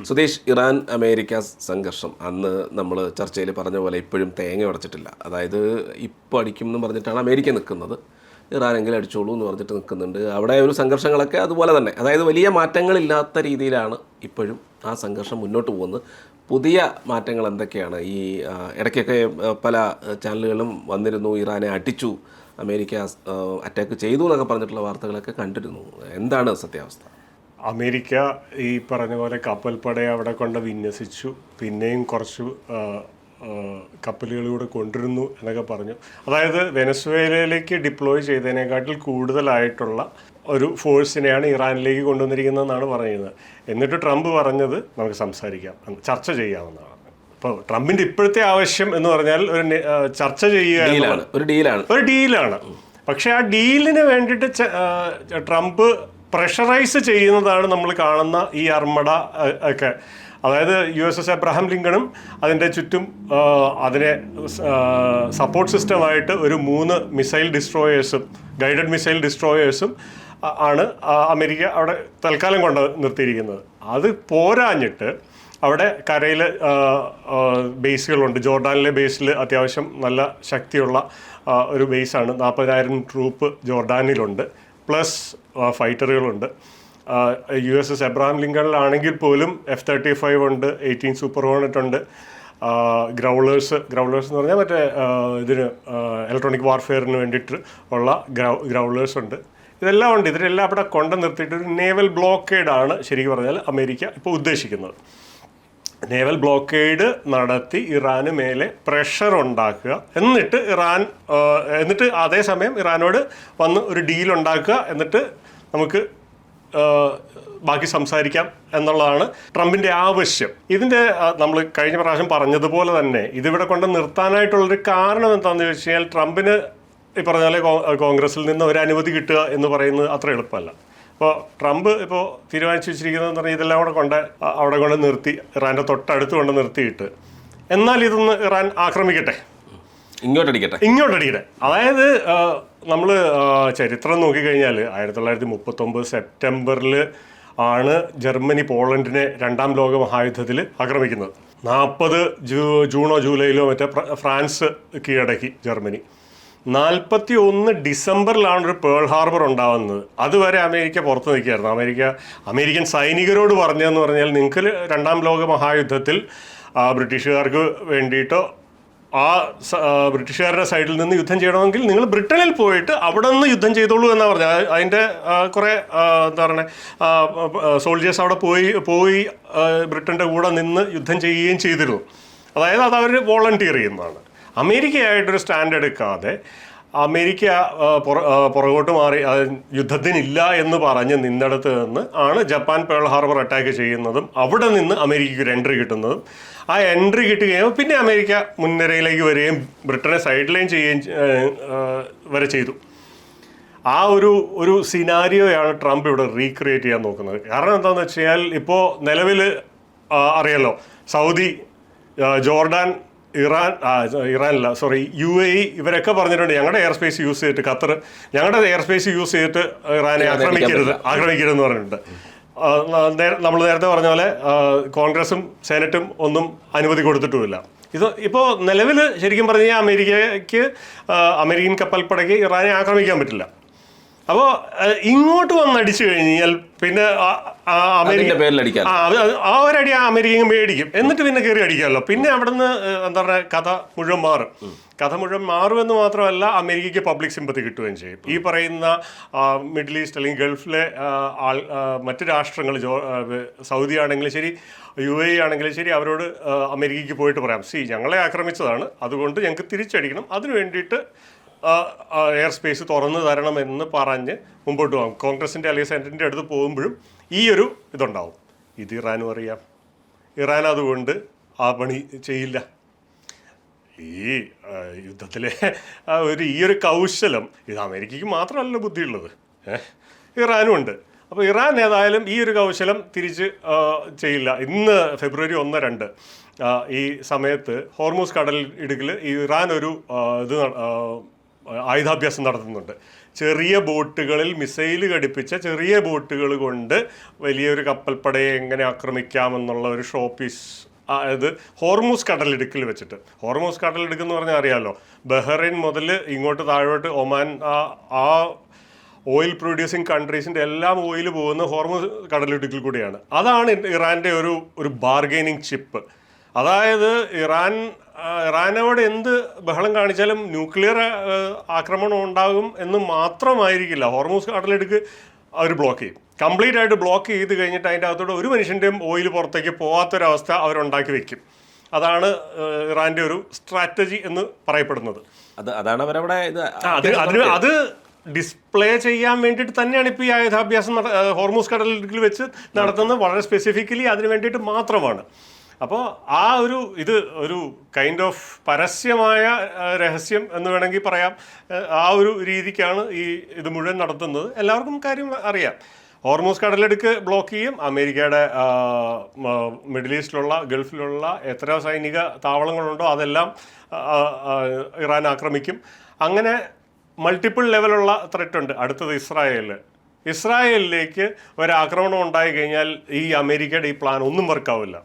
Sudheesh, Iran America സംഘർഷം അന്ന് നമ്മൾ ചർച്ചയിൽ പറഞ്ഞ പോലെ ഇപ്പോഴും തേങ്ങ ഉടച്ചിട്ടില്ല. അതായത് ഇപ്പോൾ അടിക്കും എന്ന് പറഞ്ഞിട്ടാണ് അമേരിക്ക നിൽക്കുന്നത്, ഇറാനെങ്കിലും അടിച്ചോളൂ എന്ന് പറഞ്ഞിട്ട് നിൽക്കുന്നുണ്ട്. അവിടെ ഒരു സംഘർഷങ്ങളൊക്കെ അതുപോലെ തന്നെ, അതായത് വലിയ മാറ്റങ്ങളില്ലാത്ത രീതിയിലാണ് ഇപ്പോഴും ആ സംഘർഷം മുന്നോട്ട് പോകുന്നത്. പുതിയ മാറ്റങ്ങൾ എന്തൊക്കെയാണ്? ഈ ഇടയ്ക്കൊക്കെ പല ചാനലുകളും വന്നിരുന്നു, ഇറാനെ അടിച്ചു, അമേരിക്ക അറ്റാക്ക് ചെയ്തു എന്നൊക്കെ പറഞ്ഞിട്ടുള്ള വാർത്തകളൊക്കെ കണ്ടിരുന്നു. എന്താണ് സത്യാവസ്ഥ? അമേരിക്ക ഈ പറഞ്ഞ പോലെ കപ്പൽപ്പടയെ അവിടെ കൊണ്ട് വിന്യസിച്ചു, പിന്നെയും കുറച്ച് കപ്പലുകളിലൂടെ കൊണ്ടിരുന്നു എന്നൊക്കെ പറഞ്ഞു. അതായത് വെനസ്വേലയിലേക്ക് ഡിപ്ലോയ് ചെയ്തതിനേക്കാട്ടിൽ കൂടുതലായിട്ടുള്ള ഒരു ഫോഴ്സിനെയാണ് ഇറാനിലേക്ക് കൊണ്ടുവന്നിരിക്കുന്നതെന്നാണ് പറയുന്നത്. എന്നിട്ട് ട്രംപ് പറഞ്ഞത് നമുക്ക് സംസാരിക്കാം, ചർച്ച ചെയ്യാമെന്നാണ്. അപ്പോൾ ട്രംപിൻ്റെ ഇപ്പോഴത്തെ ആവശ്യം എന്ന് പറഞ്ഞാൽ ഒരു ചർച്ച ചെയ്യുക, ഒരു ഡീലാണ്. പക്ഷേ ആ ഡീലിന് വേണ്ടിയിട്ട് ട്രംപ് പ്രഷറൈസ് ചെയ്യുന്നതാണ് നമ്മൾ കാണുന്ന ഈ അർമഡ ഒക്കെ. അതായത് USS എബ്രഹാം ലിങ്കണും അതിൻ്റെ ചുറ്റും അതിനെ സപ്പോർട്ട് സിസ്റ്റമായിട്ട് ഒരു 3 മിസൈൽ ഡിസ്ട്രോയേഴ്സും ഗൈഡഡ് മിസൈൽ ഡിസ്ട്രോയേഴ്സും ആണ് അമേരിക്ക അവിടെ തൽക്കാലം കൊണ്ട് നിർത്തിയിരിക്കുന്നത്. അത് പോരാഞ്ഞിട്ട് അവിടെ കരയിൽ ബേസുകളുണ്ട്. ജോർഡാനിലെ ബേസിൽ അത്യാവശ്യം നല്ല ശക്തിയുള്ള ഒരു ബേസാണ്. 40,000 ട്രൂപ്പ് ജോർഡാനിലുണ്ട്, പ്ലസ് ഫൈറ്ററുകളുണ്ട്. USS എബ്രഹാം ലിങ്കണിലാണെങ്കിൽ പോലും F-35 ഉണ്ട്, 18 സൂപ്പർ ഹോർണറ്റ് ഉണ്ട്, ഗ്രൗളേഴ്സ് എന്ന് പറഞ്ഞാൽ മറ്റേ ഇതിന് ഇലക്ട്രോണിക് വാർഫെയറിന് വേണ്ടിയിട്ട് ഉള്ള ഗ്രൗളേഴ്സ് ഉണ്ട്. ഇതെല്ലാം ഉണ്ട്. ഇതിലെല്ലാം അവിടെ കൊണ്ട് നിർത്തിയിട്ട് ഒരു നേവൽ ബ്ലോക്കേഡാണ് ശരിക്കും പറഞ്ഞാൽ അമേരിക്ക ഇപ്പോൾ ഉദ്ദേശിക്കുന്നത്. നേവൽ ബ്ലോക്കേഡ് നടത്തി ഇറാന് മേലെ പ്രഷർ ഉണ്ടാക്കുക, എന്നിട്ട് അതേസമയം ഇറാനോട് വന്ന് ഒരു ഡീൽ ഉണ്ടാക്കുക, എന്നിട്ട് നമുക്ക് ബാക്കി സംസാരിക്കാം എന്നുള്ളതാണ് ട്രംപിൻ്റെ ആവശ്യം. ഇതിൻ്റെ നമ്മൾ കഴിഞ്ഞ പ്രാവശ്യം പറഞ്ഞതുപോലെ തന്നെ ഇതിവിടെ കൊണ്ട് നിർത്താനായിട്ടുള്ളൊരു കാരണം എന്താണെന്ന് ചോദിച്ചു കഴിഞ്ഞാൽ, ട്രംപിന് ഈ പറഞ്ഞ പോലെ കോൺഗ്രസിൽ നിന്ന് ഒരു അനുമതി കിട്ടുക എന്ന് പറയുന്നത് അത്ര എളുപ്പമല്ല. ഇപ്പോൾ ട്രംപ് ഇപ്പോൾ തീരുമാനിച്ചു വെച്ചിരിക്കുന്നതെന്ന് പറഞ്ഞാൽ ഇതെല്ലാം കൂടെ അവിടെ കൊണ്ട് നിർത്തി, ഇറാൻ്റെ തൊട്ടടുത്ത് കൊണ്ട് നിർത്തിയിട്ട് എന്നാൽ ഇതൊന്ന് ഇറാൻ ആക്രമിക്കട്ടെ, ഇങ്ങോട്ടടിക്കട്ടെ. അതായത് നമ്മൾ ചരിത്രം നോക്കിക്കഴിഞ്ഞാൽ 1939 സെപ്റ്റംബറിൽ ആണ് ജർമ്മനി പോളണ്ടിനെ 2ാം ലോക മഹായുദ്ധത്തിൽ ആക്രമിക്കുന്നത്. 40 ജൂണോ ജൂലൈയിലോ മറ്റേ ഫ്രാൻസ് കീഴടക്കി ജർമ്മനി. 41 ഡിസംബറിലാണ് ഒരു പേൾ ഹാർബർ ഉണ്ടാവുന്നത്. അതുവരെ അമേരിക്ക പുറത്ത് നിൽക്കുകയായിരുന്നു. അമേരിക്കൻ സൈനികരോട് പറഞ്ഞതെന്ന് പറഞ്ഞാൽ, നിങ്ങൾക്ക് 2ാം ലോക മഹായുദ്ധത്തിൽ ബ്രിട്ടീഷുകാർക്ക് വേണ്ടിയിട്ടോ ബ്രിട്ടീഷുകാരുടെ സൈഡിൽ നിന്ന് യുദ്ധം ചെയ്യണമെങ്കിൽ നിങ്ങൾ ബ്രിട്ടനിൽ പോയിട്ട് അവിടെ നിന്ന് യുദ്ധം ചെയ്തോളൂ എന്നാണ് പറഞ്ഞത്. അതിൻ്റെ കുറേ എന്താ പറയുക സോൾജേഴ്സ് അവിടെ പോയി ബ്രിട്ടൻ്റെ കൂടെ നിന്ന് യുദ്ധം ചെയ്യുകയും ചെയ്തിരുന്നു. അതായത് അത് അവർ വോളണ്ടിയർ ചെയ്യുന്നതാണ്. അമേരിക്കയായിട്ടൊരു സ്റ്റാൻഡ് എടുക്കാതെ അമേരിക്ക പുറകോട്ട് മാറി യുദ്ധത്തിനില്ല എന്ന് പറഞ്ഞ് നിന്നിടത്ത് നിന്ന് ആണ് ജപ്പാൻ പേൾ ഹാർബർ അറ്റാക്ക് ചെയ്യുന്നതും അവിടെ നിന്ന് അമേരിക്കയ്ക്ക് ഒരു എൻട്രി കിട്ടുന്നതും. ആ എൻട്രി കിട്ടുകയും പിന്നെ അമേരിക്ക മുൻനിരയിലേക്ക് വരികയും ബ്രിട്ടനെ സൈഡ് ലൈൻ ചെയ്യുകയും വരെ ചെയ്തു. ആ ഒരു സിനാരിയോയാണ് ട്രംപ് ഇവിടെ റീക്രിയേറ്റ് ചെയ്യാൻ നോക്കുന്നത്. കാരണം എന്താണെന്ന് വെച്ച് കഴിഞ്ഞാൽ, ഇപ്പോൾ നിലവിൽ അറിയാലോ, സൗദി, ജോർഡാൻ, ഇറാനല്ല UAE ഇവരൊക്കെ പറഞ്ഞിട്ടുണ്ട് ഞങ്ങളുടെ എയർ സ്പേസ് യൂസ് ചെയ്തിട്ട്, ഖത്തർ ഞങ്ങളുടെ എയർ സ്പേസ് യൂസ് ചെയ്തിട്ട് ഇറാനെ ആക്രമിക്കരുതെന്ന് പറഞ്ഞിട്ടുണ്ട്. നമ്മൾ നേരത്തെ പറഞ്ഞ പോലെ കോൺഗ്രസും സെനറ്റും ഒന്നും അനുമതി കൊടുത്തിട്ടുമില്ല. ഇത് ഇപ്പോൾ നിലവിൽ ശരിക്കും പറഞ്ഞു കഴിഞ്ഞാൽ അമേരിക്കൻ കപ്പൽപ്പടയ്ക്ക് ഇറാനെ ആക്രമിക്കാൻ പറ്റില്ല. അപ്പോൾ ഇങ്ങോട്ട് വന്നടിച്ചു കഴിഞ്ഞാൽ പിന്നെ ഒരടി അമേരിക്ക മേടിക്കും, എന്നിട്ട് പിന്നെ കയറി അടിക്കാമല്ലോ. പിന്നെ അവിടെ നിന്ന് എന്താ പറയുക, കഥ മുഴുവൻ മാറുമെന്ന് മാത്രമല്ല, അമേരിക്കയ്ക്ക് പബ്ലിക് സിമ്പത്തി കിട്ടുകയും ചെയ്യും. ഈ പറയുന്ന മിഡിൽ ഈസ്റ്റ് അല്ലെങ്കിൽ ഗൾഫിലെ മറ്റു രാഷ്ട്രങ്ങൾ, സൗദി ആണെങ്കിലും ശരി, UAE ആണെങ്കിലും ശരി, അവരോട് അമേരിക്കയ്ക്ക് പോയിട്ട് പറയാം, ഞങ്ങളെ ആക്രമിച്ചതാണ്, അതുകൊണ്ട് ഞങ്ങൾക്ക് തിരിച്ചടിക്കണം, അതിനു വേണ്ടിയിട്ട് എയർ സ്പേസ് തുറന്നു തരണമെന്ന് പറഞ്ഞ് മുമ്പോട്ട് പോകും. കോൺഗ്രസിൻ്റെ അല്ലെങ്കിൽ സെനറ്റിൻ്റെ അടുത്ത് പോകുമ്പോഴും ഈ ഒരു ഇതുണ്ടാവും. ഇത് ഇറാനും അറിയാം. ഇറാൻ അതുകൊണ്ട് ആ പണി ചെയ്യില്ല. ഈ യുദ്ധത്തിലെ ഈ ഒരു കൗശലം ഇത് അമേരിക്കയ്ക്ക് മാത്രമല്ല ബുദ്ധിയുള്ളത്, ഇറാനും ഉണ്ട്. അപ്പോൾ ഇറാൻ ഏതായാലും ഈ ഒരു കൗശലം തിരിച്ച് ചെയ്യില്ല. ഇന്ന് ഫെബ്രുവരി 1-2 ഈ സമയത്ത് ഹോർമൂസ് കടൽ ഇടുക്കിൽ ഇറാൻ ഒരു ആയുധാഭ്യാസം നടത്തുന്നുണ്ട്. ചെറിയ ബോട്ടുകളിൽ മിസൈൽ ഘടിപ്പിച്ച ചെറിയ ബോട്ടുകൾ കൊണ്ട് വലിയൊരു കപ്പൽപ്പടയെ എങ്ങനെ ആക്രമിക്കാമെന്നുള്ള ഒരു ഷോ പീസ്, അതായത് ഹോർമൂസ് കടലിടുക്കിൽ വെച്ചിട്ട്. ഹോർമൂസ് കടലിടുക്ക് എന്ന് പറഞ്ഞാൽ അറിയാമല്ലോ, ബഹ്റൈൻ മുതൽ ഇങ്ങോട്ട് താഴോട്ട് ഒമാൻ, ആ ഓയിൽ പ്രൊഡ്യൂസിങ് കൺട്രീസിൻ്റെ എല്ലാം ഓയിൽ പോകുന്ന ഹോർമൂസ് കടലിടുക്കിൽ കൂടിയാണ്. അതാണ് ഇറാൻ്റെ ഒരു ബാർഗെയിനിങ് ചിപ്പ്. അതായത് ഇറാനോട് എന്ത് ബഹളം കാണിച്ചാലും ന്യൂക്ലിയർ ആക്രമണം ഉണ്ടാകും എന്ന് മാത്രമായിരിക്കില്ല, ഹോർമൂസ് കടലിടുക്ക് അവർ ബ്ലോക്ക് ചെയ്യും. കംപ്ലീറ്റ് ആയിട്ട് ബ്ലോക്ക് ചെയ്ത് കഴിഞ്ഞിട്ട് അതിൻ്റെ അകത്തോടെ ഒരു മനുഷ്യൻ്റെയും ഓയിൽ പുറത്തേക്ക് പോകാത്തൊരവസ്ഥ അവരുണ്ടാക്കി വെക്കും. അതാണ് ഇറാൻ്റെ ഒരു സ്ട്രാറ്റജി എന്ന് പറയപ്പെടുന്നത്. അതാണ് അവരവിടെ അത് ഡിസ്പ്ലേ ചെയ്യാൻ വേണ്ടിയിട്ട് തന്നെയാണ് ഇപ്പോൾ ഈ ആയുധാഭ്യാസം ഹോർമൂസ് കടലിടുക്കിൽ വെച്ച് നടത്തുന്നത്. വളരെ സ്പെസിഫിക്കലി അതിന് വേണ്ടിയിട്ട് മാത്രമാണ്. അപ്പോൾ ഇത് ഒരു കൈൻഡ് ഓഫ് പരസ്യമായ രഹസ്യം എന്ന് വേണമെങ്കിൽ പറയാം. ആ ഒരു രീതിക്കാണ് ഇത് മുഴുവൻ നടത്തുന്നത്. എല്ലാവർക്കും കാര്യം അറിയാം. ഹോർമൂസ് കടലിടുക്ക് ബ്ലോക്ക് ചെയ്യും. അമേരിക്കയുടെ മിഡിൽ ഈസ്റ്റിലുള്ള ഗൾഫിലുള്ള എത്ര സൈനിക താവളങ്ങളുണ്ടോ അതെല്ലാം ഇറാൻ ആക്രമിക്കും. അങ്ങനെ മൾട്ടിപ്പിൾ ലെവലുള്ള ത്രെറ്റ് ഉണ്ട്. അടുത്തത് ഇസ്രായേലിലേക്ക് ഒരാക്രമണം ഉണ്ടായി കഴിഞ്ഞാൽ ഈ അമേരിക്കയുടെ ഈ പ്ലാൻ ഒന്നും വർക്കാവില്ല.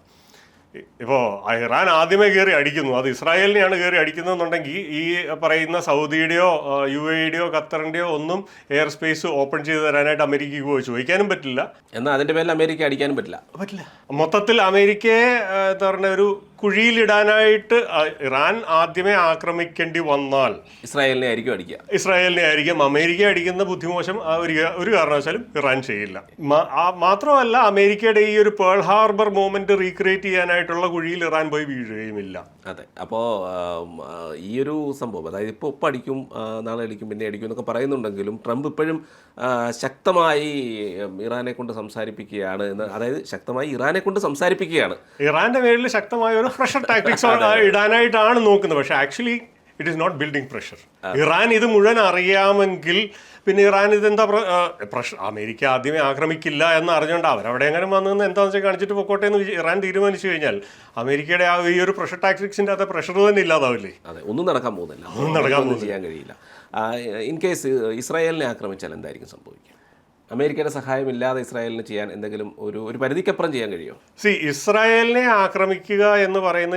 ഇപ്പോൾ ഇറാൻ ആദ്യമേ കയറി അടിക്കുന്നു, അത് ഇസ്രായേലിനെയാണ് കയറി അടിക്കുന്നതെന്നുണ്ടെങ്കിൽ ഈ പറയുന്ന സൗദിയുടെയോ UAEയുടെയോ ഖത്തറിൻ്റെയോ ഒന്നും എയർ സ്പേസ് ഓപ്പൺ ചെയ്ത് തരാനായിട്ട് അമേരിക്കയ്ക്ക് പോയി ചോദിക്കാനും പറ്റില്ല. എന്നാൽ അതിൻ്റെ പേരിൽ അമേരിക്ക അടിക്കാനും പറ്റില്ല. മൊത്തത്തിൽ അമേരിക്കയെ എന്താ പറയുക ഒരു കുഴിയിലിടാനായിട്ട് ഇറാൻ ആദ്യമേ ആക്രമിക്കേണ്ടി വന്നാൽ ഇസ്രായേലിനെ ആയിരിക്കും അമേരിക്ക അടിക്കുന്ന ബുദ്ധിമോശം ഒരു കാരണവശാലും ഇറാൻ ചെയ്യില്ല. മാത്രമല്ല അമേരിക്കയുടെ ഈ ഒരു പേൾ ഹാർബർ മൂവ്മെന്റ് റീക്രിയേറ്റ് ചെയ്യാനായിട്ടുള്ള കുഴിയിൽ ഇറാൻ പോയി വീഴുകയുമില്ല. അതെ. അപ്പോൾ ഈ ഒരു സംഭവം, അതായത് ഇപ്പോൾ അടിക്കും, നാളെ അടിക്കും, പിന്നെ അടിക്കും എന്നൊക്കെ പറയുന്നുണ്ടെങ്കിലും ട്രംപ് ഇപ്പോഴും ശക്തമായി ഇറാനെ കൊണ്ട് സംസാരിപ്പിക്കുകയാണ് അതായത് ശക്തമായി ഇറാനെ കൊണ്ട് സംസാരിപ്പിക്കുകയാണ്. ഇറാന്റെ മേലിൽ ശക്തമായ ഒരു പ്രഷർ ടാക്ടിക്സ് ഇടാനായിട്ടാണ് നോക്കുന്നത്. പക്ഷെ actually it is not building pressure. Iran ഇത് മുഴുവൻ അറിയാമെങ്കിൽ പിന്നെ ഇറാൻ ഇതെന്താ പ്രഷർ, അമേരിക്ക ആദ്യമേ ആക്രമിക്കില്ല എന്ന് അറിഞ്ഞുകൊണ്ട് അവരവിടെ എങ്ങനെ വന്നതെന്ന് എന്താണെന്ന് വെച്ചാൽ കാണിച്ചിട്ട് പൊക്കോട്ടെ എന്ന് ഇറാൻ തീരുമാനിച്ചു കഴിഞ്ഞാൽ അമേരിക്കയുടെ ഈ ഒരു പ്രഷർ ടാക്ടിക്സിൻ്റെ അകത്ത് പ്രഷർ തന്നെ ഇല്ലാതാവില്ലേ? അതെ, ഒന്നും നടക്കാൻ പോകുന്നില്ല, ചെയ്യാൻ കഴിയില്ല. ഇൻ കേസ് ഇസ്രായേലിനെ ആക്രമിച്ചാൽ എന്തായിരിക്കും സംഭവിക്കുക? അമേരിക്കയുടെ സഹായം ഇല്ലാതെ ഇസ്രായേലിന് ചെയ്യാൻ എന്തെങ്കിലും ഒരു പരിധിക്കപ്പുറം ചെയ്യാൻ കഴിയുമോ? ഇസ്രായേലിനെ ആക്രമിക്കുക എന്ന് പറയുന്ന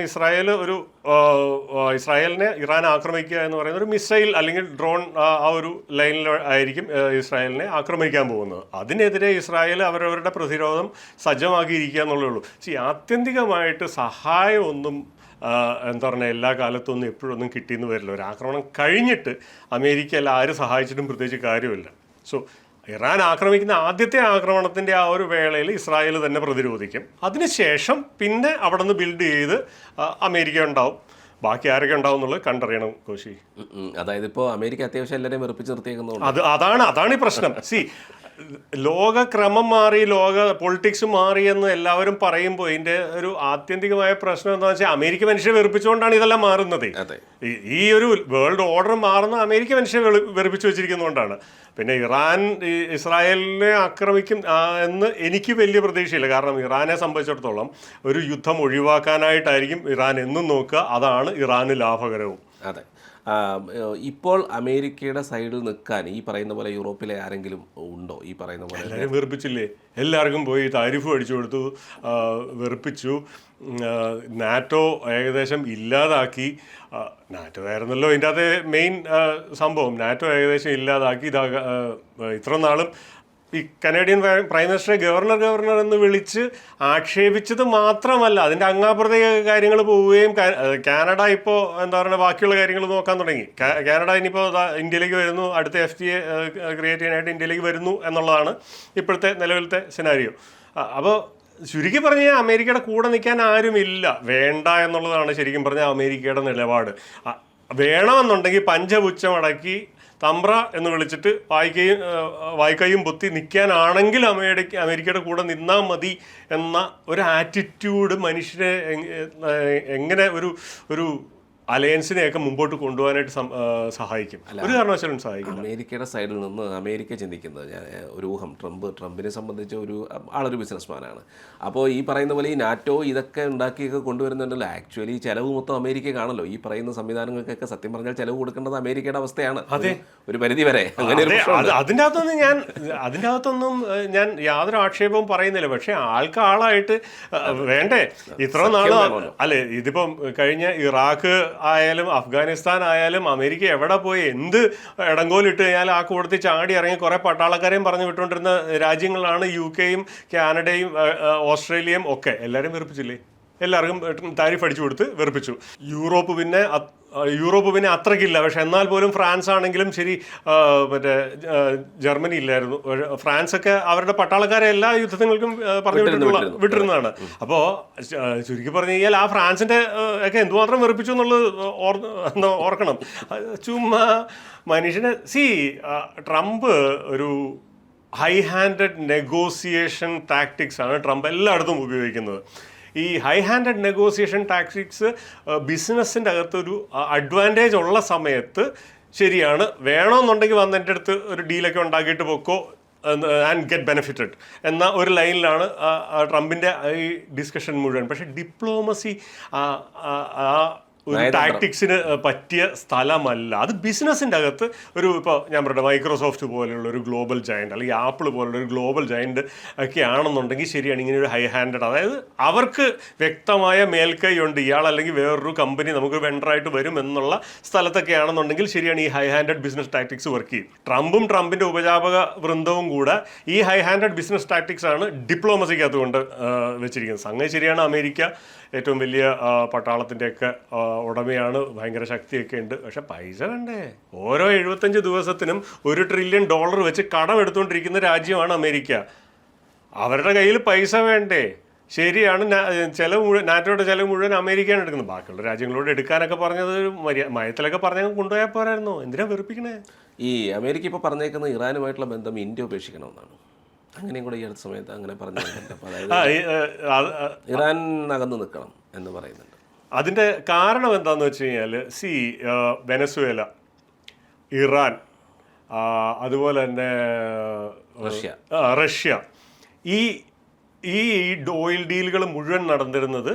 ഇസ്രായേലിനെ ഇറാൻ ആക്രമിക്കുക എന്ന് പറയുന്ന ഒരു മിസൈൽ അല്ലെങ്കിൽ ഡ്രോൺ ആ ഒരു ലൈനിൽ ആയിരിക്കും ഇസ്രായേലിനെ ആക്രമിക്കാൻ പോകുന്നത്. അതിനെതിരെ ഇസ്രായേൽ അവരവരുടെ പ്രതിരോധം സജ്ജമാക്കിയിരിക്കുക എന്നുള്ളേ ഉള്ളൂ. ആത്യന്തികമായിട്ട് സഹായമൊന്നും എന്താ പറയുക എല്ലാ കാലത്തൊന്നും എപ്പോഴൊന്നും കിട്ടിയെന്ന് വരില്ല. ഒരു ആക്രമണം കഴിഞ്ഞിട്ട് അമേരിക്ക എല്ലാം ആരും സഹായിച്ചിട്ടും പ്രത്യേകിച്ച് കാര്യമില്ല. ഇറാൻ ആക്രമിക്കുന്ന ആദ്യത്തെ ആക്രമണത്തിൻ്റെ ആ ഒരു വേളയിൽ ഇസ്രായേൽ തന്നെ പ്രതിരോധിക്കും. അതിനുശേഷം പിന്നെ അവിടെ നിന്ന് ബിൽഡ് ചെയ്ത് അമേരിക്ക ഉണ്ടാവും. ബാക്കി ആരൊക്കെ ഉണ്ടാവും എന്നുള്ളത് കണ്ടറിയണം കോശി. അതായത് ഇപ്പോൾ അമേരിക്ക അത്യാവശ്യം എല്ലാവരെയും വെറുപ്പിച്ച് നിർത്തിയേക്കുന്നത് അതാണ് ഈ പ്രശ്നം. ലോകക്രമം മാറി, പൊളിറ്റിക്സ് മാറി എന്ന് എല്ലാവരും പറയുമ്പോൾ ഇതിൻ്റെ ഒരു ആത്യന്തികമായ പ്രശ്നം എന്താണെന്ന് വെച്ചാൽ അമേരിക്ക മനുഷ്യരെ വെറുപ്പിച്ചുകൊണ്ടാണ് ഇതെല്ലാം മാറുന്നത്. ഈ ഒരു വേൾഡ് ഓർഡർ മാറുന്ന അമേരിക്ക മനുഷ്യരെ വെറുപ്പിച്ചു വെച്ചിരിക്കുന്നതുകൊണ്ടാണ്. പിന്നെ ഇറാൻ ഇസ്രായേലിനെ ആക്രമിക്കും എന്ന് എനിക്ക് വലിയ പ്രതീക്ഷയില്ല. കാരണം ഇറാനെ സംബന്ധിച്ചിടത്തോളം ഒരു യുദ്ധം ഒഴിവാക്കാനായിട്ടായിരിക്കും ഇറാൻ എന്നും നോക്കുക. അതാണ് ഇറാന് ലാഭകരവും. അതെ. ഇപ്പോൾ അമേരിക്കയുടെ സൈഡിൽ നിൽക്കാൻ ഈ പറയുന്ന പോലെ യൂറോപ്പിലെ ആരെങ്കിലും ഉണ്ടോ? ഈ പറയുന്ന പോലെ എല്ലാവരും വെറുപ്പിച്ചില്ലേ? എല്ലാവർക്കും പോയി താരിഫ് അടിച്ചു കൊടുത്തു, വെറുപ്പിച്ചു. നാറ്റോ ഏകദേശം ഇല്ലാതാക്കി. നാറ്റോ ആയിരുന്നല്ലോ ഇതിൻ്റെ അകത്തെ മെയിൻ സംഭവം. നാറ്റോ ഏകദേശം ഇല്ലാതാക്കി. ഇത്ര നാളും ഈ കനേഡിയൻ പ്രൈം മിനിസ്റ്ററെ ഗവർണർ എന്ന് വിളിച്ച് ആക്ഷേപിച്ചത് മാത്രമല്ല, അതിൻ്റെ അങ്ങാപ്പുറത്തെ കാര്യങ്ങൾ പോവുകയും കാനഡ ഇപ്പോൾ എന്താ പറയുക ബാക്കിയുള്ള കാര്യങ്ങൾ നോക്കാൻ തുടങ്ങി. കാനഡ ഇനിയിപ്പോൾ ഇന്ത്യയിലേക്ക് വരുന്നു, അടുത്ത FTA ക്രിയേറ്റ് ചെയ്യാനായിട്ട് ഇന്ത്യയിലേക്ക് വരുന്നു എന്നുള്ളതാണ് ഇപ്പോഴത്തെ നിലവിലത്തെ സിനാരിയോ. അപ്പോൾ ചുരുക്കി പറഞ്ഞാൽ അമേരിക്കയുടെ കൂടെ നിൽക്കാൻ ആരുമില്ല, വേണ്ട എന്നുള്ളതാണ് ശരിക്കും പറഞ്ഞാൽ അമേരിക്കയുടെ നിലപാട്. വേണമെന്നുണ്ടെങ്കിൽ പഞ്ചപുച്ഛമടക്കി തമ്പ്ര എന്ന് വിളിച്ചിട്ട് വായിക്കയും പൊത്തി നിൽക്കാനാണെങ്കിൽ അമേരിക്കയുടെ കൂടെ നിന്നാൽ മതി എന്ന ഒരു ആറ്റിറ്റ്യൂഡ് മനുഷ്യനെ എങ്ങനെ ഒരു അലയൻസിനെയൊക്കെ മുമ്പോട്ട് കൊണ്ടുപോകാനായിട്ട് സഹായിക്കും. ഒരു കാരണവശാലും സഹായിക്കും. അമേരിക്കയുടെ സൈഡിൽ നിന്ന് അമേരിക്ക ചിന്തിക്കുന്നത്, ഞാൻ ഒരു ഊഹം, ട്രംപിനെ സംബന്ധിച്ച് ആളൊരു ബിസിനസ്മാനാണ്. അപ്പോൾ ഈ പറയുന്ന പോലെ ഈ നാറ്റോ ഇതൊക്കെ ഉണ്ടാക്കിയൊക്കെ കൊണ്ടുവരുന്നുണ്ടല്ലോ, ആക്ച്വലി ചിലവ് മൊത്തം അമേരിക്ക കാണല്ലോ. ഈ പറയുന്ന സംവിധാനങ്ങൾക്കൊക്കെ സത്യം പറഞ്ഞാൽ ചിലവ് കൊടുക്കേണ്ടത് അമേരിക്കയുടെ അവസ്ഥയാണ്. അതെ, ഒരു പരിധി വരെ. അങ്ങനെ അതിൻ്റെ അകത്തൊന്നും ഞാൻ യാതൊരു ആക്ഷേപവും പറയുന്നില്ല. പക്ഷെ ആൾക്കാളായിട്ട് വേണ്ടേ ഇത്ര നാള്? അല്ലെ, ഇതിപ്പം കഴിഞ്ഞ ഇറാഖ് ആയാലും അഫ്ഗാനിസ്ഥാൻ ആയാലും അമേരിക്ക എവിടെ പോയി എന്ത് ഇടങ്കോലിട്ട് കഴിഞ്ഞാൽ ആ കൂടത്തിൽ ചാടി ഇറങ്ങി കുറെ പട്ടാളക്കാരെയും പറഞ്ഞു വിട്ടുകൊണ്ടിരുന്ന രാജ്യങ്ങളാണ് UK-യും കാനഡയും ഓസ്ട്രേലിയയും ഒക്കെ. എല്ലാവരും വെറുപ്പിച്ചില്ലേ? എല്ലാവർക്കും താരിഫ് അടിച്ചു കൊടുത്ത് വെറുപ്പിച്ചു. യൂറോപ്പ് പിന്നെ അത്രയ്ക്കില്ല. പക്ഷെ എന്നാൽ പോലും ഫ്രാൻസ് ആണെങ്കിലും ശരി, മറ്റേ ജർമ്മനി ഇല്ലായിരുന്നു. ഫ്രാൻസ് ഒക്കെ അവരുടെ പട്ടാളക്കാരെ എല്ലാ യുദ്ധങ്ങൾക്കും പറഞ്ഞു വിട്ടിരുന്നതാണ്. അപ്പോൾ ചുരുക്കി പറഞ്ഞു കഴിഞ്ഞാൽ ആ ഫ്രാൻസിന്റെ ഒക്കെ എന്തുമാത്രം വെറുപ്പിച്ചു എന്നുള്ളത് ഓർക്കണം. ചുമ്മാ മനുഷ്യനെ ട്രംപ് ഒരു ഹൈ ഹാൻഡഡ് നെഗോസിയേഷൻ ടാക്ടിക്സ് ആണ് ട്രംപ് എല്ലായിടത്തും ഉപയോഗിക്കുന്നത്. ഈ ഹൈ ഹാൻഡഡ് നെഗോസിയേഷൻ ടാക്ടിക്സ് ബിസിനസ്സിൻ്റെ അകത്തൊരു അഡ്വാൻറ്റേജ് ഉള്ള സമയത്ത് ശരിയാണ്, വേണമെന്നുണ്ടെങ്കിൽ വന്ന് എൻ്റെ അടുത്ത് ഒരു ഡീലൊക്കെ ഉണ്ടാക്കിയിട്ട് പൊക്കോ ആൻഡ് ഗെറ്റ് ബെനിഫിറ്റഡ് എന്ന ഒരു ലൈനിലാണ് ട്രംപിൻ്റെ ഈ ഡിസ്കഷൻ മുഴുവൻ. പക്ഷേ ഡിപ്ലോമസി ഒരു ടാക്ടിക്സിന് പറ്റിയ സ്ഥലമല്ല. അത് ബിസിനസ്സിൻ്റെ അകത്ത് ഇപ്പോൾ ഞാൻ പറയട്ടെ, മൈക്രോസോഫ്റ്റ് പോലെയുള്ള ഒരു ഗ്ലോബൽ ജയൻറ്റ് അല്ലെങ്കിൽ ആപ്പിൾ പോലുള്ള ഒരു ഗ്ലോബൽ ജയൻറ്റ് ഒക്കെ ആണെന്നുണ്ടെങ്കിൽ ശരിയാണ് ഇങ്ങനെ ഒരു ഹൈ ഹാൻഡഡ്, അതായത് അവർക്ക് വ്യക്തമായ മേൽക്കൈ ഉണ്ട്, ഇയാൾ അല്ലെങ്കിൽ വേറൊരു കമ്പനി നമുക്ക് വെണ്ടറായിട്ട് വരും എന്നുള്ള സ്ഥലത്തൊക്കെ ആണെന്നുണ്ടെങ്കിൽ ശരിയാണ് ഈ high handed business tactics work ചെയ്യും. ട്രംപിൻ്റെ ഉപജാപക വൃന്ദവും കൂടെ ഈ ഹൈ ഹാൻഡഡ് ബിസിനസ് ടാക്ടിക്സ് ആണ് ഡിപ്ലോമസിക്കകത്ത് കൊണ്ട് വെച്ചിരിക്കുന്നത്. സംഗതി ശരിയാണ്, അമേരിക്ക ഏറ്റവും വലിയ പട്ടാളത്തിൻ്റെയൊക്കെ ഉടമയാണ്, ഭയങ്കര ശക്തിയൊക്കെ ഉണ്ട്. പക്ഷെ പൈസ വേണ്ടേ? ഓരോ 75 ദിവസത്തിനും $1 ട്രില്യൺ വെച്ച് കടം എടുത്തുകൊണ്ടിരിക്കുന്ന രാജ്യമാണ് അമേരിക്ക. അവരുടെ കയ്യിൽ പൈസ വേണ്ടേ? ശരിയാണ്, നാറ്റോയുടെ ചിലവ് മുഴുവൻ അമേരിക്കയാണ് എടുക്കുന്നത്. ബാക്കിയുള്ള രാജ്യങ്ങളോട് എടുക്കാനൊക്കെ പറഞ്ഞത് മയത്തിലൊക്കെ പറഞ്ഞാൽ കൊണ്ടുപോയാൽ പോരായിരുന്നോ? എന്തിനാ വെറുപ്പിക്കണേ? ഈ അമേരിക്ക ഇപ്പോൾ പറഞ്ഞേക്കുന്നത് ഇറാനുമായിട്ടുള്ള ബന്ധം ഇന്ത്യ ഉപേക്ഷിക്കണമെന്നാണ്. അങ്ങനെയും കൂടെ ഈ അടുത്ത സമയത്ത് അങ്ങനെ പറഞ്ഞിട്ടുണ്ട്. അതായത് ഇറാൻ അകന്ന് നിൽക്കണം എന്ന് പറയുന്നുണ്ട്. അതിൻ്റെ കാരണം എന്താണെന്ന് വെച്ച് കഴിഞ്ഞാൽ വെനസ്വേല, ഇറാൻ, അതുപോലെ തന്നെ റഷ്യ, ഈ ഓയിൽ ഡീലുകൾ മുഴുവൻ നടന്നിരുന്നത്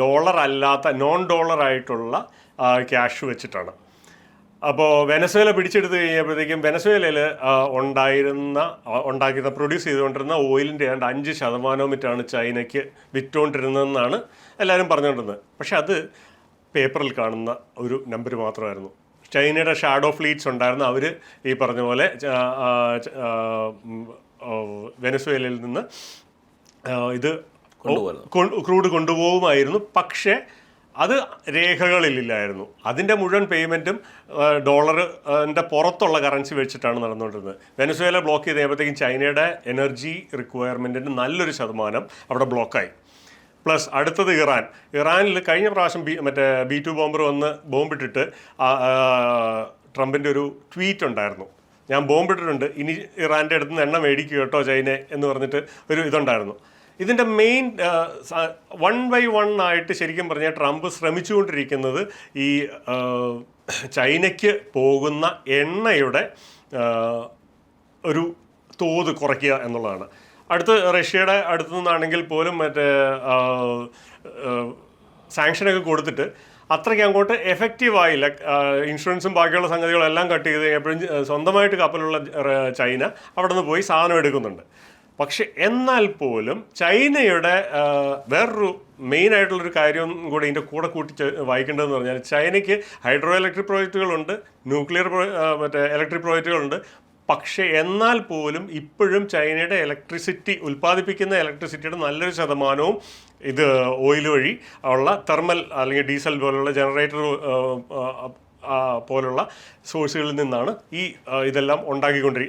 ഡോളർ അല്ലാത്ത നോൺ ഡോളർ ആയിട്ടുള്ള ക്യാഷ് വെച്ചിട്ടാണ്. അപ്പോൾ വെനസ്വേല പിടിച്ചെടുത്ത് കഴിഞ്ഞപ്പോഴത്തേക്കും വെനസ്വേലയിൽ പ്രൊഡ്യൂസ് ചെയ്തുകൊണ്ടിരുന്ന ഓയിലിൻ്റെ 5% മറ്റാണ് ചൈനയ്ക്ക് വിറ്റുകൊണ്ടിരുന്നതെന്നാണ് എല്ലാവരും പറഞ്ഞുകൊണ്ടിരുന്നത്. പക്ഷെ അത് പേപ്പറിൽ കാണുന്ന ഒരു നമ്പർ മാത്രമായിരുന്നു. ചൈനയുടെ ഷാഡോ ഫ്ലീറ്റ്സ് ഉണ്ടായിരുന്നു. അവർ ഈ പറഞ്ഞ പോലെ വെനസ്വേലയിൽ നിന്ന് ഇത് ക്രൂഡ് കൊണ്ടുപോകുമായിരുന്നു. പക്ഷേ അത് രേഖകളിലില്ലായിരുന്നു. അതിൻ്റെ മുഴുവൻ പേയ്മെൻറ്റും ഡോളറിൻ്റെ പുറത്തുള്ള കറൻസി വെച്ചിട്ടാണ് നടന്നുകൊണ്ടിരുന്നത്. വെനസ്വേല ബ്ലോക്ക് ചെയ്ത് കഴിയുമ്പോഴത്തേക്കും ചൈനയുടെ എനർജി റിക്വയർമെൻറ്റിൻ്റെ നല്ലൊരു ശതമാനം അവിടെ ബ്ലോക്കായി. പ്ലസ് അടുത്തത് ഇറാനിൽ കഴിഞ്ഞ പ്രാവശ്യം B-2 ബോംബർ വന്ന് ബോംബിട്ടിട്ട് ട്രംപിൻ്റെ ഒരു ട്വീറ്റ് ഉണ്ടായിരുന്നു, ഞാൻ ബോംബിട്ടിട്ടുണ്ട്, ഇനി ഇറാൻ്റെ അടുത്ത് നിന്ന് എണ്ണ മേടിക്കുക കേട്ടോ ചൈന എന്ന് പറഞ്ഞിട്ട് ഒരു ഇതുണ്ടായിരുന്നു. ഇതിൻ്റെ മെയിൻ 1 ആയിട്ട് ശരിക്കും പറഞ്ഞാൽ ട്രംപ് ശ്രമിച്ചുകൊണ്ടിരിക്കുന്നത് ഈ ചൈനയ്ക്ക് പോകുന്ന എണ്ണയുടെ ഒരു തോത് കുറയ്ക്കുക എന്നുള്ളതാണ്. റഷ്യയുടെ അടുത്തു നിന്നാണെങ്കിൽ പോലും സാങ്ഷനൊക്കെ കൊടുത്തിട്ട് അത്രയ്ക്ക് അങ്ങോട്ട് എഫക്റ്റീവായില്ല. ഇൻഷുറൻസും ബാക്കിയുള്ള സംഗതികളെല്ലാം കട്ട് ചെയ്ത് കഴിഞ്ഞപ്പോഴും സ്വന്തമായിട്ട് കപ്പലുള്ള ചൈന അവിടെ നിന്ന് പോയി സാധനം എടുക്കുന്നുണ്ട്. പക്ഷെ എന്നാൽ പോലും ചൈനയുടെ വേറൊരു മെയിൻ ആയിട്ടുള്ളൊരു കാര്യം കൂടെ ഇതിൻ്റെ കൂടെ കൂട്ടി വായിക്കേണ്ടതെന്ന് പറഞ്ഞാൽ, ചൈനയ്ക്ക് ഹൈഡ്രോ ഇലക്ട്രിക് പ്രോജക്റ്റുകളുണ്ട്, ന്യൂക്ലിയർ ഇലക്ട്രിക് പ്രോജക്റ്റുകളുണ്ട്. പക്ഷേ എന്നാൽ പോലും ഇപ്പോഴും ചൈനയുടെ ഉൽപ്പാദിപ്പിക്കുന്ന ഇലക്ട്രിസിറ്റിയുടെ നല്ലൊരു ശതമാനവും ഇത് ഓയിൽ വഴി ഉള്ള തെർമൽ അല്ലെങ്കിൽ ഡീസൽ പോലുള്ള ജനറേറ്റർ പോലുള്ള സോഴ്സുകളിൽ നിന്നാണ് ഇതെല്ലാം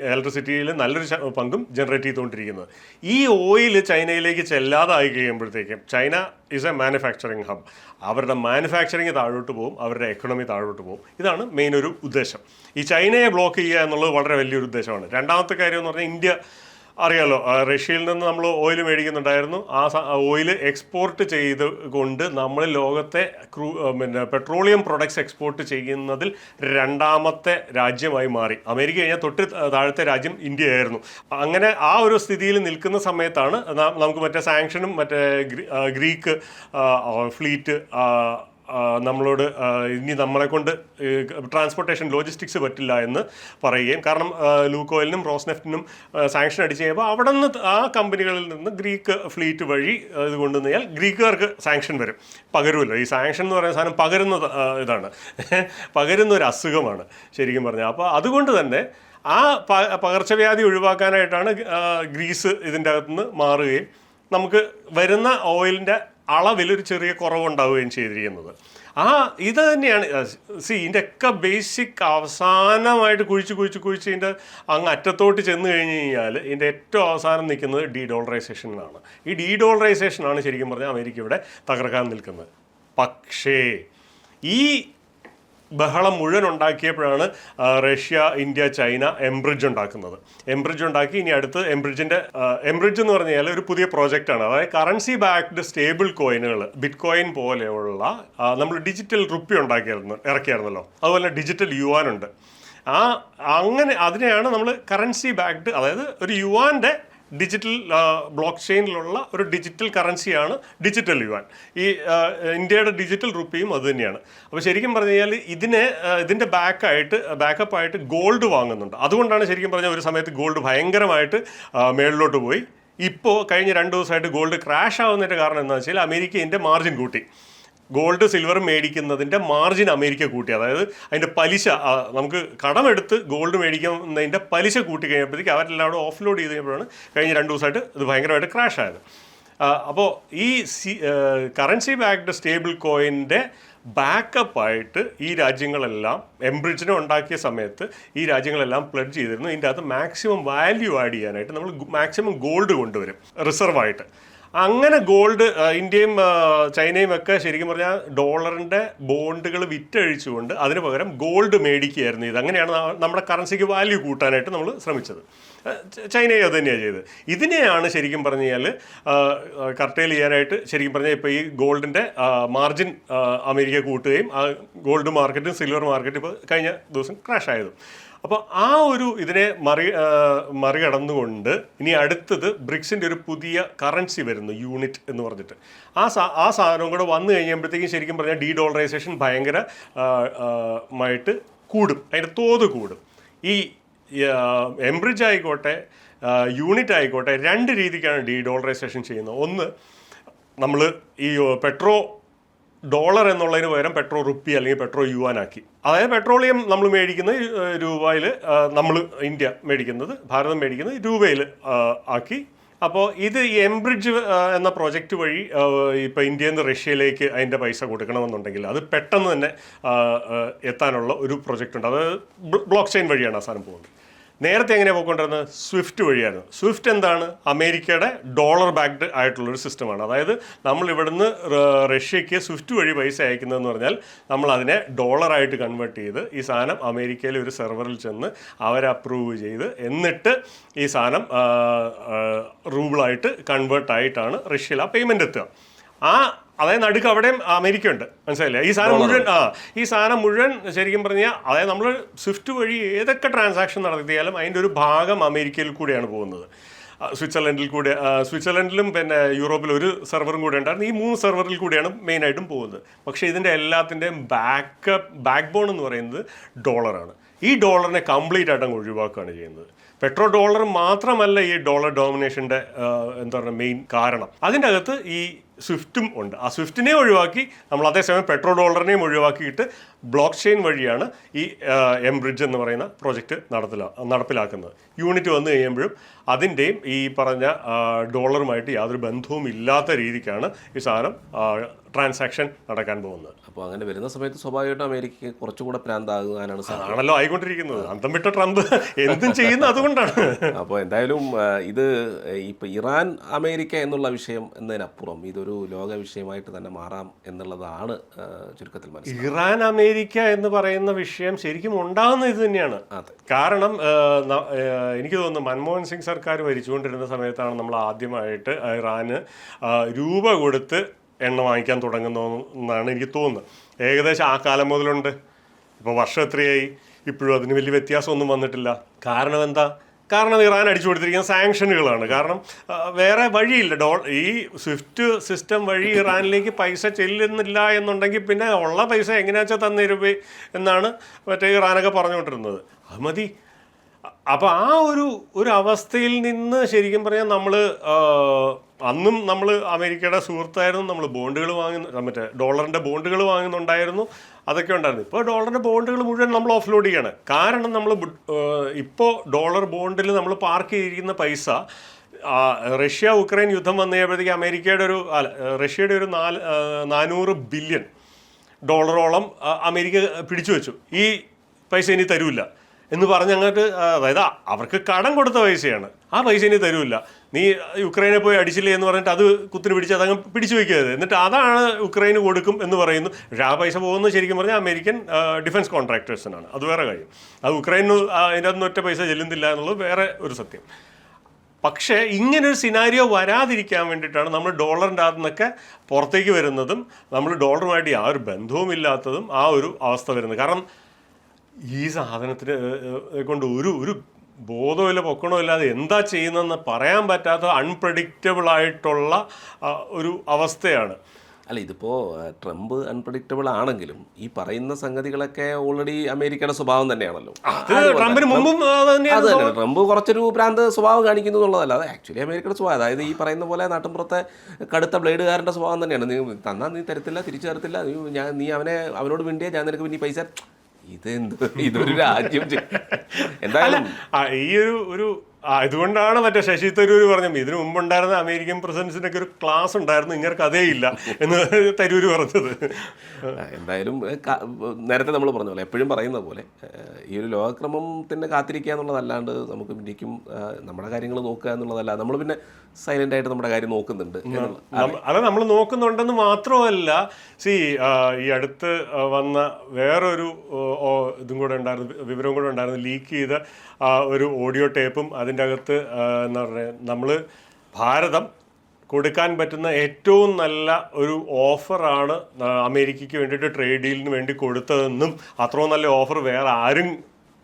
ഇലക്ട്രിസിറ്റിയിൽ നല്ലൊരു പങ്കും ജനറേറ്റ് ചെയ്തുകൊണ്ടിരിക്കുന്നത്. ഈ ഓയിൽ ചൈനയിലേക്ക് ചെല്ലാതായി കഴിയുമ്പോഴത്തേക്കും, China is A manufacturing hub, അവരുടെ മാനുഫാക്ചറിങ് താഴോട്ട് പോകും, അവരുടെ എക്കണോമി താഴോട്ട് പോകും. ഇതാണ് മെയിൻ ഒരു ഉദ്ദേശം. ഈ ചൈനയെ ബ്ലോക്ക് ചെയ്യുക എന്നുള്ളത് വളരെ വലിയൊരു ഉദ്ദേശമാണ്. രണ്ടാമത്തെ കാര്യം എന്ന് പറഞ്ഞാൽ, ഇന്ത്യ അറിയാലോ, റഷ്യയിൽ നിന്ന് നമ്മൾ ഓയിൽ മേടിക്കുന്നുണ്ടായിരുന്നു. ആ ഓയിൽ എക്സ്പോർട്ട് ചെയ്ത് കൊണ്ട് നമ്മൾ ലോകത്തെ പിന്നെ പെട്രോളിയം പ്രൊഡക്ട്സ് എക്സ്പോർട്ട് ചെയ്യുന്നതിൽ രണ്ടാമത്തെ രാജ്യമായി മാറി. അമേരിക്ക കഴിഞ്ഞാൽ തൊട്ട് താഴത്തെ രാജ്യം ഇന്ത്യ ആയിരുന്നു. അങ്ങനെ ആ ഒരു സ്ഥിതിയിൽ നിൽക്കുന്ന സമയത്താണ് നമുക്ക് മറ്റേ സാങ്ഷനും മറ്റേ ഗ്രീക്ക് ഫ്ലീറ്റ് നമ്മളോട് ഇനി നമ്മളെ കൊണ്ട് ട്രാൻസ്പോർട്ടേഷൻ ലോജിസ്റ്റിക്സ് പറ്റില്ല എന്ന് പറയുകയും, കാരണം ലൂക്കോയിലിനും റോസ്നെഫ്റ്റിനും സാങ്ഷൻ അടിച്ച് കഴിയുമ്പോൾ അവിടെ നിന്ന് ആ കമ്പനികളിൽ നിന്ന് ഗ്രീക്ക് ഫ്ലീറ്റ് വഴി ഇത് കൊണ്ടുവന്നാൽ ഗ്രീക്കുകാർക്ക് സാങ്ഷൻ വരും, പകരുമല്ലോ. ഈ സാങ്ഷൻ എന്ന് പറയുന്ന സാധനം പകരുന്ന ഇതാണ്, പകരുന്ന ഒരു അസുഖമാണ് ശരിക്കും പറഞ്ഞാൽ. അപ്പോൾ അതുകൊണ്ട് തന്നെ ആ പകർച്ചവ്യാധി ഒഴിവാക്കാനായിട്ടാണ് ഗ്രീസ് ഇതിൻ്റെ അകത്തുനിന്ന് മാറുകയും നമുക്ക് വരുന്ന ഓയിലിൻ്റെ അളവിലൊരു ചെറിയ കുറവുണ്ടാവുകയും ചെയ്തിരിക്കുന്നത്. ഇത് തന്നെയാണ് ഇതിൻ്റെയൊക്കെ ബേസിക് അവസാനമായിട്ട് കുഴിച്ച് ഇതിൻ്റെ അങ്ങ് അറ്റത്തോട്ട് ചെന്ന് കഴിഞ്ഞ് കഴിഞ്ഞാൽ ഇതിൻ്റെ ഏറ്റവും അവസാനം നിൽക്കുന്നത് ഡീഡോളറൈസേഷനിലാണ്. ഈ ഡീഡോളറൈസേഷനാണ് ശരിക്കും പറഞ്ഞാൽ അമേരിക്ക ഇവിടെ തകർക്കാൻ നിൽക്കുന്നത്. പക്ഷേ ഈ ബഹളം മുഴുവൻ ഉണ്ടാക്കിയപ്പോഴാണ് റഷ്യ, ഇന്ത്യ, ചൈന എംബ്രിഡ്ജ് ഉണ്ടാക്കുന്നത്. എംബ്രിഡ്ജ് ഉണ്ടാക്കി ഇനി അടുത്ത് എംബ്രിഡ്ജ് എന്ന് പറഞ്ഞു കഴിഞ്ഞാൽ ഒരു പുതിയ പ്രോജക്റ്റാണ്. അതായത് കറൻസി ബാക്ക്ഡ് സ്റ്റേബിൾ കോയിനുകൾ, ബിറ്റ് കോയിൻ പോലെയുള്ള നമ്മൾ ഡിജിറ്റൽ റുപ്പി ഇറക്കിയായിരുന്നല്ലോ, അതുപോലെ ഡിജിറ്റൽ യുവാൻ ഉണ്ട്. അങ്ങനെ അതിനെയാണ് നമ്മൾ കറൻസി ബാക്ക്ഡ്, അതായത് ഒരു യുവാൻ്റെ ഡിജിറ്റൽ ബ്ലോക്ക് ചെയിനിലുള്ള ഒരു ഡിജിറ്റൽ കറൻസിയാണ് ഡിജിറ്റൽ യുവാൻ. ഈ ഇന്ത്യയുടെ ഡിജിറ്റൽ റുപ്പിയും അത് തന്നെയാണ്. അപ്പോൾ ശരിക്കും പറഞ്ഞു കഴിഞ്ഞാൽ ഇതിൻ്റെ ബാക്കപ്പായിട്ട് ഗോൾഡ് വാങ്ങുന്നുണ്ട്. അതുകൊണ്ടാണ് ശരിക്കും പറഞ്ഞാൽ ഒരു സമയത്ത് ഗോൾഡ് ഭയങ്കരമായിട്ട് മേളിലോട്ട് പോയി. ഇപ്പോൾ കഴിഞ്ഞ 2 ദിവസമായിട്ട് ഗോൾഡ് ക്രാഷ് ആവുന്നതിൻ്റെ കാരണം എന്താണെന്ന് വെച്ചാൽ അമേരിക്ക ഇതിൻ്റെ മാർജിൻ കൂട്ടി. ഗോൾഡ് സിൽവർ മേടിക്കുന്നതിൻ്റെ മാർജിൻ അമേരിക്ക കൂട്ടി. അതായത് അതിൻ്റെ പലിശ, നമുക്ക് കടമെടുത്ത് ഗോൾഡ് മേടിക്കുന്നതിൻ്റെ പലിശ കൂട്ടി കഴിഞ്ഞപ്പോഴത്തേക്ക് അവരെല്ലാം ഓഫ് ലോഡ് ചെയ്ത് കഴിഞ്ഞപ്പോഴാണ് കഴിഞ്ഞ 2 ദിവസമായിട്ട് ഇത് ഭയങ്കരമായിട്ട് ക്രാഷ് ആയത്. അപ്പോൾ ഈ കറൻസി ബാക്ക്ഡ് സ്റ്റേബിൾ കോയിൻ്റെ ബാക്കപ്പായിട്ട് ഈ രാജ്യങ്ങളെല്ലാം എംബ്രിഡ്ജിനെ ഉണ്ടാക്കിയ സമയത്ത് ഈ രാജ്യങ്ങളെല്ലാം പ്ലഡ്ജ് ചെയ്തിരുന്നു. ഇതിൻ്റെ അകത്ത് മാക്സിമം വാല്യൂ ആഡ് ചെയ്യാനായിട്ട് നമ്മൾ മാക്സിമം ഗോൾഡ് കൊണ്ടുവരും റിസർവായിട്ട്. അങ്ങനെ ഗോൾഡ് ഇന്ത്യയും ചൈനയും ഒക്കെ ശരിക്കും പറഞ്ഞാൽ ഡോളറിൻ്റെ ബോണ്ടുകൾ വിറ്റഴിച്ചുകൊണ്ട് അതിന് പകരം ഗോൾഡ് മേടിക്കുകയായിരുന്നു. അങ്ങനെയാണ് നമ്മുടെ കറൻസിക്ക് വാല്യൂ കൂട്ടാനായിട്ട് നമ്മൾ ശ്രമിച്ചത്. ചൈനയും അത് തന്നെയാണ് ചെയ്തത്. ഇതിനെയാണ് ശരിക്കും പറഞ്ഞു കഴിഞ്ഞാൽ കർട്ടേൽ ചെയ്യാനായിട്ട് ശരിക്കും പറഞ്ഞാൽ ഇപ്പോൾ ഈ ഗോൾഡിൻ്റെ മാർജിൻ അമേരിക്ക കൂട്ടുകയും ഗോൾഡ് മാർക്കറ്റും സിൽവർ മാർക്കറ്റും ഇപ്പോൾ കഴിഞ്ഞ ദിവസം ക്രാഷ് ആയതും. അപ്പോൾ ഇതിനെ മറികടന്നുകൊണ്ട് ഇനി അടുത്തത് ബ്രിക്സിൻ്റെ ഒരു പുതിയ കറൻസി വരുന്നു, യൂണിറ്റ് എന്ന് പറഞ്ഞിട്ട്. ആ സാധനം കൂടെ വന്നു കഴിയുമ്പോഴത്തേക്കും ശരിക്കും പറഞ്ഞാൽ ഡീഡോളറൈസേഷൻ ഭയങ്കരമായിട്ട് കൂടും, അതിൻ്റെ തോത് കൂടും. ഈ എംബ്രിഡ്ജ് ആയിക്കോട്ടെ യൂണിറ്റ് ആയിക്കോട്ടെ 2 രീതിക്കാണ് ഡീഡോളറൈസേഷൻ ചെയ്യുന്നത്. ഒന്ന്, നമ്മൾ ഈ ഡോളർ എന്നുള്ളതിന് പകരം പെട്രോ റുപ്പി അല്ലെങ്കിൽ പെട്രോ യുവാൻ ആക്കി. അതായത് പെട്രോളിയം നമ്മൾ മേടിക്കുന്ന രൂപയിൽ, നമ്മൾ ഇന്ത്യ മേടിക്കുന്നത്, ഭാരതം മേടിക്കുന്നത് രൂപയിൽ ആക്കി. അപ്പോൾ ഇത് ഈ എംബ്രിഡ്ജ് എന്ന പ്രോജക്റ്റ് വഴി ഇപ്പോൾ ഇന്ത്യയിൽ നിന്ന് റഷ്യയിലേക്ക് അതിൻ്റെ പൈസ കൊടുക്കണമെന്നുണ്ടെങ്കിൽ അത് പെട്ടെന്ന് തന്നെ എത്താനുള്ള ഒരു പ്രൊജക്റ്റ് ഉണ്ട്. അത് ബ്ലോക്ക് ചെയിൻ വഴിയാണ് ആ സാധനം പോകുന്നത്. നേരത്തെ എങ്ങനെ പോയിക്കൊണ്ടിരുന്നത്? സ്വിഫ്റ്റ് വഴിയായിരുന്നു. സ്വിഫ്റ്റ് എന്താണ്? അമേരിക്കയുടെ ഡോളർ ബാക്ക്ഡ് ആയിട്ടുള്ളൊരു സിസ്റ്റമാണ്. അതായത് നമ്മൾ ഇവിടുന്ന് റഷ്യയ്ക്ക് സ്വിഫ്റ്റ് വഴി പൈസ അയക്കുന്നതെന്ന് പറഞ്ഞാൽ നമ്മൾ അതിനെ ഡോളറായിട്ട് കൺവേർട്ട് ചെയ്ത് ഈ സാധനം അമേരിക്കയിലെ ഒരു സെർവറിൽ ചെന്ന് അവർ അപ്രൂവ് ചെയ്ത് എന്നിട്ട് ഈ സാധനം റൂബിളായിട്ട് കൺവേർട്ടായിട്ടാണ് റഷ്യയിൽ ആ പേയ്മെൻറ്റ് എത്തുക. അതായത് നടുക്ക് അവിടെയും അമേരിക്ക ഉണ്ട്, മനസ്സിലായില്ലേ? ഈ സാധനം മുഴുവൻ ശരിക്കും പറഞ്ഞാൽ അതായത് നമ്മൾ സ്വിഫ്റ്റ് വഴി ഏതൊക്കെ ട്രാൻസാക്ഷൻ നടത്തിയാലും അതിൻ്റെ ഒരു ഭാഗം അമേരിക്കയിൽ കൂടെയാണ് പോകുന്നത്. സ്വിറ്റ്സർലൻഡിലും പിന്നെ യൂറോപ്പിൽ ഒരു സെർവറും കൂടെ ഉണ്ടായിരുന്നു. ഈ 3 സെർവറിൽ കൂടിയാണ് മെയിനായിട്ടും പോകുന്നത്. പക്ഷേ ഇതിൻ്റെ എല്ലാത്തിൻ്റെയും ബാക്ക് ബോൺ എന്ന് പറയുന്നത് ഡോളറാണ്. ഈ ഡോളറിനെ കംപ്ലീറ്റ് ആയിട്ട് അങ്ങ് ഒഴിവാക്കുകയാണ് ചെയ്യുന്നത്. പെട്രോ ഡോളർ മാത്രമല്ല ഈ ഡോളർ ഡോമിനേഷൻ്റെ എന്താ പറയുക മെയിൻ കാരണം. അതിൻ്റെ അകത്ത് ഈ സ്വിഫ്റ്റും ഉണ്ട്. ആ സ്വിഫ്റ്റിനെ ഒഴിവാക്കി നമ്മൾ അതേസമയം പെട്രോ ഡോളറിനെയും ഒഴിവാക്കിയിട്ട് ബ്ലോക്ക് ചെയിൻ വഴിയാണ് ഈ എംബ്രിഡ്ജ് എന്ന് പറയുന്ന പ്രോജക്റ്റ് നടപ്പിലാക്കുന്നത്. യൂണിറ്റ് വന്നു കഴിയുമ്പോഴും അതിൻ്റെയും ഈ പറഞ്ഞ ഡോളറുമായിട്ട് യാതൊരു ബന്ധവും ഇല്ലാത്ത രീതിക്കാണ് ഈ സാധനം ട്രാൻസാക്ഷൻ നടക്കാൻ പോകുന്നത്. അപ്പോൾ അങ്ങനെ വരുന്ന സമയത്ത് സ്വാഭാവികമായിട്ടും അമേരിക്കയ്ക്ക് കുറച്ചുകൂടെ പ്രാന്താകാനാണ് ആണല്ലോ ആയിക്കൊണ്ടിരിക്കുന്നത്. അന്തം വിട്ട ട്രംപ് എന്തും ചെയ്യുന്നത് അതുകൊണ്ടാണ്. അപ്പോൾ എന്തായാലും ഇത് ഇപ്പോൾ ഇറാൻ അമേരിക്ക എന്നുള്ള വിഷയം എന്നതിനപ്പുറം ഇതൊരു ഒരു ലോക വിഷയമായിട്ട് തന്നെ മാറാം എന്നുള്ളതാണ് ചുരുക്കത്തിൽ മനസ്സിലാക്കുന്നത്. ഇറാൻ അമേരിക്ക എന്ന് പറയുന്ന വിഷയം ശരിക്കും ഉണ്ടാകുന്ന ഇത് തന്നെയാണ്. കാരണം എനിക്ക് തോന്നുന്നു മൻമോഹൻ സിംഗ് സർക്കാർ ഭരിച്ചുകൊണ്ടിരുന്ന സമയത്താണ് നമ്മൾ ആദ്യമായിട്ട് ഇറാന് രൂപ കൊടുത്ത് എണ്ണ വാങ്ങിക്കാൻ തുടങ്ങുന്നതെന്നാണ് എനിക്ക് തോന്നുന്നത്. ഏകദേശം ആ കാലം മുതലുണ്ട്. ഇപ്പോൾ വർഷം എത്രയായി, ഇപ്പോഴും അതിന് വലിയ വ്യത്യാസമൊന്നും വന്നിട്ടില്ല. കാരണം എന്താ? കാരണം ഇറാൻ അടിച്ചു കൊടുത്തിരിക്കുന്ന സാങ്ഷനുകളാണ്. കാരണം വേറെ വഴിയില്ല. ഈ സ്വിഫ്റ്റ് സിസ്റ്റം വഴി ഇറാനിലേക്ക് പൈസ ചെല്ലുന്നില്ല എന്നുണ്ടെങ്കിൽ പിന്നെ ഉള്ള പൈസ എങ്ങനെയാ വെച്ചാൽ തന്നിരുപേ എന്നാണ് മറ്റേ ഇറാനൊക്കെ പറഞ്ഞുകൊണ്ടിരുന്നത്. അത് മതി. അപ്പോൾ ആ ഒരു അവസ്ഥയിൽ നിന്ന് ശരിക്കും പറഞ്ഞാൽ നമ്മൾ അന്നും നമ്മൾ അമേരിക്കയുടെ സുഹൃത്തായിരുന്നു. നമ്മൾ ബോണ്ടുകൾ മറ്റേ ഡോളറിൻ്റെ ബോണ്ടുകൾ വാങ്ങുന്നുണ്ടായിരുന്നു. അതൊക്കെ ഉണ്ടായിരുന്നു. ഇപ്പോൾ ഡോളറിൻ്റെ ബോണ്ടുകൾ മുഴുവൻ നമ്മൾ ഓഫ് ലോഡ് ചെയ്യാണ്. കാരണം നമ്മൾ ഇപ്പോൾ ഡോളർ ബോണ്ടിൽ നമ്മൾ പാർക്ക് ചെയ്തിരിക്കുന്ന പൈസ റഷ്യ ഉക്രൈൻ യുദ്ധം വന്നു കഴിയുമ്പോഴത്തേക്ക് റഷ്യയുടെ ഒരു 400 ബില്യൺ ഡോളറോളം അമേരിക്ക പിടിച്ചു വെച്ചു. ഈ പൈസ ഇനി തരൂല്ല എന്ന് പറഞ്ഞ് അങ്ങോട്ട്, അതായത് അവർക്ക് കടം കൊടുത്ത പൈസയാണ്, ആ പൈസ ഇനി തരൂല്ല, നീ യുക്രൈനെ പോയി അടിച്ചില്ലേ എന്ന് പറഞ്ഞിട്ട് അത് കുത്തിന് പിടിച്ച് അതങ്ങ് പിടിച്ചു വയ്ക്കരുത്, എന്നിട്ട് അതാണ് യുക്രൈന് കൊടുക്കും എന്ന് പറയുന്നു. പക്ഷേ ആ പൈസ പോകുന്നത് ശരിക്കും പറഞ്ഞാൽ അമേരിക്കൻ ഡിഫൻസ് കോൺട്രാക്ടേഴ്സിനാണ്. അത് വേറെ കാര്യം. അത് ഉക്രൈന് അതിൻ്റെ അകത്ത് ഒറ്റ പൈസ ചെല്ലുന്നില്ല എന്നുള്ളത് വേറെ ഒരു സത്യം. പക്ഷേ ഇങ്ങനൊരു സിനാരിയോ വരാതിരിക്കാൻ വേണ്ടിയിട്ടാണ് നമ്മൾ ഡോളറിൻ്റെ അകത്തു നിന്നൊക്കെ പുറത്തേക്ക് വരുന്നതും നമ്മൾ ഡോളറുമായിട്ട് യാതൊരു ബന്ധവുമില്ലാത്തതും ആ ഒരു അവസ്ഥ വരുന്നത്. കാരണം ഈ സാധനത്തിന് കൊണ്ട് ഒരു ബോധമില്ല പൊക്കണോ ഇല്ലാതെ എന്താ ചെയ്യുന്നതെന്ന് പറയാൻ പറ്റാത്ത അൺപ്രഡിക്റ്റബിൾ ആയിട്ടുള്ള ഒരു അവസ്ഥയാണ്. അല്ല, ഇതിപ്പോൾ ട്രംപ് അൺപ്രഡിക്റ്റബിൾ ആണെങ്കിലും ഈ പറയുന്ന സംഗതികളൊക്കെ ഓൾറെഡി അമേരിക്കയുടെ സ്വഭാവം തന്നെയാണല്ലോ. ട്രംപിന് മുമ്പും അത് തന്നെ ട്രംപ് കുറച്ചൊരു ഭ്രാന്ത് സ്വഭാവം കാണിക്കുന്നു എന്നുള്ളതല്ല, അത് ആക്ച്വലി അമേരിക്കയുടെ സ്വഭാവം. അതായത് ഈ പറയുന്ന പോലെ നാട്ടിൻപുറത്തെ കടുത്ത ബ്ലേഡുകാരൻ്റെ സ്വഭാവം തന്നെയാണ്. നീ തന്നാൽ നീ തരത്തില്ല, തിരിച്ചു തരത്തില്ല, നീ അവനോട് വേണ്ടിയാൽ ഞാൻ നിനക്ക് പിന്നെ പൈസ. ഇതൊരു രാജ്യം എന്തായാലും ഈ ഒരു ഇതുകൊണ്ടാണ് മറ്റേ ശശി തരൂർ പറഞ്ഞത് ഇതിനു മുമ്പുണ്ടായിരുന്ന അമേരിക്കൻ പ്രസിഡൻസിനൊക്കെ ഒരു ക്ലാസ് ഉണ്ടായിരുന്നു, ഇങ്ങനെ അതേ ഇല്ല എന്ന് തരൂർ പറഞ്ഞത്. എന്തായാലും നേരത്തെ നമ്മൾ പറഞ്ഞ പോലെ എപ്പോഴും പറയുന്ന പോലെ ഈ ഒരു ലോകക്രമത്തിന് കാത്തിരിക്കുക എന്നുള്ളതല്ലാണ്ട് നമുക്ക് ഇന്ത്യക്കും നമ്മുടെ കാര്യങ്ങൾ നോക്കുക എന്നുള്ളതല്ല. നമ്മൾ പിന്നെ സൈലന്റ് ആയിട്ട് നമ്മുടെ കാര്യം നോക്കുന്നുണ്ട്. അത് നമ്മൾ നോക്കുന്നുണ്ടെന്ന് മാത്രമല്ല, ഈ അടുത്ത് വന്ന വേറൊരു ഇതും കൂടെ ഉണ്ടായിരുന്നു, വിവരം കൂടെ ഉണ്ടായിരുന്നു. ലീക്ക് ചെയ്ത ഒരു ഓഡിയോ ടേപ്പും അതിൻ്റെ അകത്ത് എന്താ പറയുക, നമ്മൾ ഭാരതം കൊടുക്കാൻ പറ്റുന്ന ഏറ്റവും നല്ല ഒരു ഓഫറാണ് അമേരിക്കയ്ക്ക് വേണ്ടിയിട്ട് ട്രേഡ് ഡീലിന് വേണ്ടി കൊടുത്തതെന്നും അത്രയും നല്ല ഓഫർ വേറെ ആരും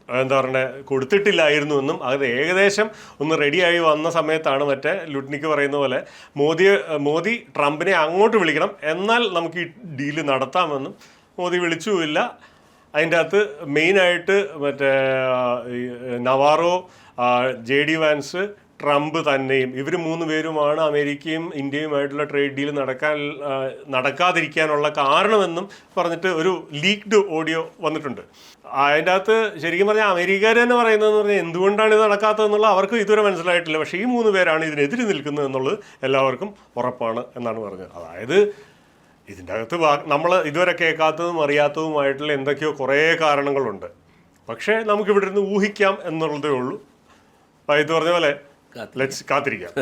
എന്താ പറയുക കൊടുത്തിട്ടില്ലായിരുന്നു എന്നും അത് ഏകദേശം ഒന്ന് റെഡിയായി വന്ന സമയത്താണ് മറ്റേ ലുട്നിക്ക് പറയുന്ന പോലെ മോദി ട്രംപിനെ അങ്ങോട്ട് വിളിക്കണം, എന്നാൽ നമുക്ക് ഈ ഡീല് നടത്താമെന്നും മോദി വിളിച്ചുമില്ല. അതിൻ്റെ അകത്ത് മെയിനായിട്ട് മറ്റേ നവാറോ, JD വാൻസ്, ട്രംപ് തന്നെയും ഇവർ 3 പേരുമാണ് അമേരിക്കയും ഇന്ത്യയുമായിട്ടുള്ള ട്രേഡ് ഡീൽ നടക്കാതിരിക്കാനുള്ള കാരണമെന്നും പറഞ്ഞിട്ട് ഒരു ലീക്ഡ് ഓഡിയോ വന്നിട്ടുണ്ട്. അതിൻ്റെ അകത്ത് ശരിക്കും പറഞ്ഞാൽ അമേരിക്കക്കാർ തന്നെ പറയുന്നതെന്ന് പറഞ്ഞാൽ എന്തുകൊണ്ടാണ് ഇത് നടക്കാത്തതെന്നുള്ള അവർക്ക് ഇതുവരെ മനസ്സിലായിട്ടില്ല. പക്ഷേ ഈ 3 പേരാണ് ഇതിനെതിരെ നിൽക്കുന്നത് എന്നുള്ളത് എല്ലാവർക്കും ഉറപ്പാണ് എന്നാണ് പറഞ്ഞത്. അതായത് ഇതിൻ്റെ അകത്ത് നമ്മൾ ഇതുവരെ കേൾക്കാത്തതും അറിയാത്തതുമായിട്ടുള്ള എന്തൊക്കെയോ കുറേ കാരണങ്ങളുണ്ട്. പക്ഷേ നമുക്കിവിടെ ഇരുന്ന് ഊഹിക്കാം എന്നുള്ളതേ ഉള്ളൂ. ഇത് പറഞ്ഞ പോലെ കാത്തിരിക്കാം.